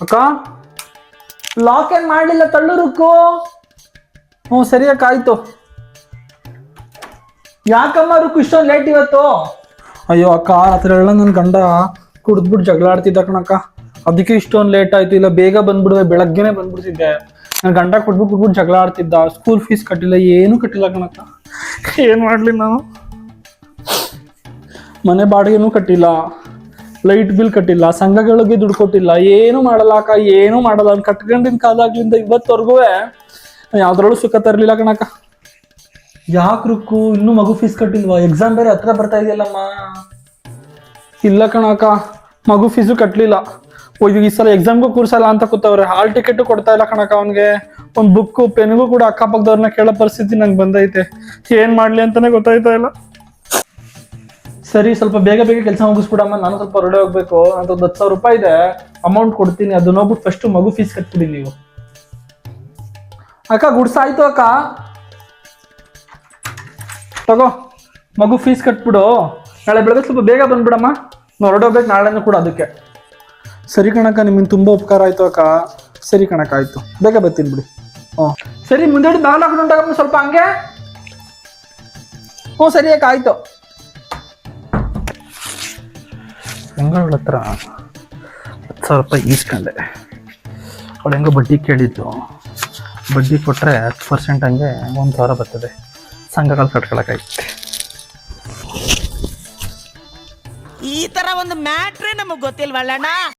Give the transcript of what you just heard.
ಅಕ್ಕ ಲಾಕ್ ಏನ್ ಮಾಡ್ಲಿಲ್ಲ, ತಳ್ಳು ರುಕ್ಕು. ಹ್ಞೂ ಸರಿ ಅಕ್ಕ ಆಯ್ತು. ಯಾಕಮ್ಮ ರುಕ್ಕು ಇಷ್ಟೊಂದು ಲೇಟ್ ಇವತ್ತು? ಅಯ್ಯೋ ಅಕ್ಕ ರಾತ್ರಿ ಎಲ್ಲ ನನ್ನ ಗಂಡ ಕುಡಿದ್ಬಿಟ್ಟು ಜಗಳ ಆಡ್ತಿದ್ದ ಕಣಕ್ಕ, ಅದಕ್ಕೆ ಇಷ್ಟೊಂದು ಲೇಟ್ ಆಯ್ತು. ಇಲ್ಲ ಬೇಗ ಬಂದ್ಬಿಡುವೆ, ಬೆಳಗ್ಗೆನೆ ಬಂದ್ಬಿಡ್ತಿದ್ದೆ. ನನ್ನ ಗಂಡ ಕುಡ್ಬಿಟ್ಟು ಜಗಳ ಆಡ್ತಿದ್ದ. ಸ್ಕೂಲ್ ಫೀಸ್ ಕಟ್ಟಿಲ್ಲ, ಏನೂ ಕಟ್ಟಿಲ್ಲ ಕಣಕ್ಕ. ಏನ್ ಮಾಡ್ಲಿ ನಾನು? ಮನೆ ಬಾಡಿಗೆನೂ ಕಟ್ಟಿಲ್ಲ, ಲೈಟ್ ಬಿಲ್ ಕಟ್ಟಿಲ್ಲ, ಸಂಘಗಳಿಗೆ ದುಡ್ಡು ಕೊಟ್ಟಿಲ್ಲ, ಏನು ಮಾಡಲ್ಲ ಅಕ್ಕ, ಏನು ಮಾಡಲ್ಲ. ಅವ್ನು ಕಟ್ಕೊಂಡಿನ ಕಾಲಾಗ್ಲಿಂದ ಇವತ್ತವರೆಗೂ ಯಾವ್ದ್ರಲ್ಲೂ ಸುಖ ತರಲಿಲ್ಲ ಕಣಕ್ಕ. ಯಾಕೆ ರುಕ್ಕು ಇನ್ನೂ ಮಗು ಫೀಸ್ ಕಟ್ಟಿಲ್ವಾ? ಎಕ್ಸಾಮ್ ಬೇರೆ ಹತ್ರ ಬರ್ತಾ ಇದೆಯಲ್ಲಮ್ಮ. ಇಲ್ಲ ಕಣಕ್ಕ, ಮಗು ಫೀಸು ಕಟ್ಟಲಿಲ್ಲ. ಈ ಸಲ ಎಕ್ಸಾಮ್ಗೂ ಕೂರ್ಸಲ್ಲ ಅಂತ ಕೂತವ್ರೆ. ಹಾಲ್ ಟಿಕೆಟು ಕೊಡ್ತಾ ಇಲ್ಲ ಕಣಕ್ಕ ಅವನಿಗೆ. ಒಂದು ಬುಕ್ಕು ಪೆನ್ಗೂ ಕೂಡ ಅಕ್ಕಪಕ್ಕದವ್ರನ್ನ ಕೇಳೋ ಪರಿಸ್ಥಿತಿ ನಂಗೆ ಬಂದೈತೆ. ಏನ್ ಮಾಡ್ಲಿ ಅಂತಾನೆ ಗೊತ್ತಾಯ್ತಾ ಇಲ್ಲ. ಸರಿ, ಸ್ವಲ್ಪ ಬೇಗ ಬೇಗ ಕೆಲಸ ಮುಗಿಸ್ಬಿಡಮ್ಮ, ನಾನು ಸ್ವಲ್ಪ ಹೊರಡೆ ಹೋಗ್ಬೇಕು. ಅಂತ ಒಂದು 10,000 ರೂಪಾಯಿ ಇದೆ, ಅಮೌಂಟ್ ಕೊಡ್ತೀನಿ. ಅದನ್ನ ಹೋಗ್ಬಿಟ್ಟು ಫಸ್ಟ್ ಮಗು ಫೀಸ್ ಕಟ್ಬಿಡಿ ನೀವು. ಅಕ್ಕ ಗುಡ್ಸ ಆಯ್ತು ಅಕ್ಕ, ತಗೋ ಮಗು ಫೀಸ್ ಕಟ್ಬಿಡು. ನಾಳೆ ಬೆಳಗ್ಗೆ ಸ್ವಲ್ಪ ಬೇಗ ಬಂದ್ಬಿಡಮ್ಮ, ನಾವು ಹೊರಡೋಗ್ಬೇಕು ನಾಳೆನೂ ಕೂಡ. ಅದಕ್ಕೆ ಸರಿ ಕಣಕ್ಕ, ನಿಮ್ಮಿಂದ ತುಂಬ ಉಪಕಾರ ಆಯ್ತು ಅಕ್ಕ. ಸರಿ ಕಣಕ್ಕ ಆಯ್ತು, ಬೇಗ ಬರ್ತೀನಿ ಬಿಡಿ. ಹ್ಞೂ ಸರಿ, ಮುಂದೆ ಬಾಗಿಲು ಹಾಕೊಂಡು ಉಂಟಾಗಮ್ಮ ಸ್ವಲ್ಪ ಹಂಗೆ. ಹ್ಞೂ ಸರಿ ಅಕ್ಕ ಆಯ್ತು. ಹೆಂಗಳ ಹತ್ರ 10,000 ರೂಪಾಯಿ ಈಸ್ಕೊಂಡೆ. ಅವಳು ಹೆಂಗೋ ಬಡ್ಡಿ ಕೇಳಿದ್ದು, ಬಡ್ಡಿ ಕೊಟ್ಟರೆ 10% ಹಂಗೆ 1,000 ಬರ್ತದೆ. ಸಂಘಗಳು ಕಟ್ಕೊಳಕೈತೆ. ಈ ತರ ಒಂದು ಮ್ಯಾಟ್ರೇ ನಮಗ್ ಗೊತ್ತಿಲ್ವಲ್ಲಣ್ಣ.